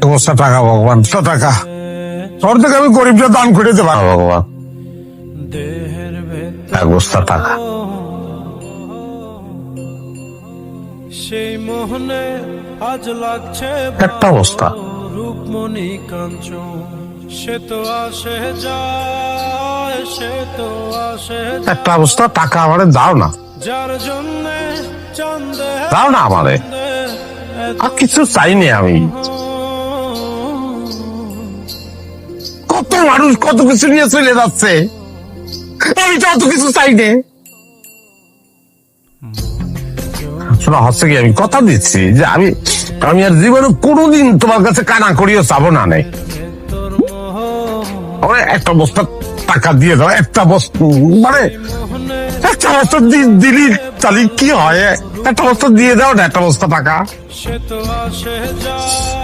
বস্তা টাকা ভগবান, টাকা তোর থেকে আমি গরিবটা দান করে দিতে পারবো ভগবান। এক বস্তা টাকা। সেই মোহনে আজ লাগছে একটা বস্তা। রূপমণি কাঞ্চন, সে তো আসে যায়, সে তো আসে একটা বস্তা টাকা আমারে দাও না, যার জন্য চাঁদে দাও না আমারে, আর কিছু চাইনি আমি। কত মানুষ কত কিছু নিয়ে চলে যাচ্ছে, আমি তো অত কিছু চাইনি। শোনা হচ্ছে কি, আমি কথা দিচ্ছি যে আমি আর জীবনে কোনোদিন তোমার কাছে কানা করিও চাবো না। নেই একটা বস্তা টাকা দিয়ে দাও, একটা বস্তা মানে একটা বস্তা দিলি তাহলে কি হয়, একটা বস্তা দিয়ে দাও না, একটা বস্তা টাকা। সে তো আসে যায়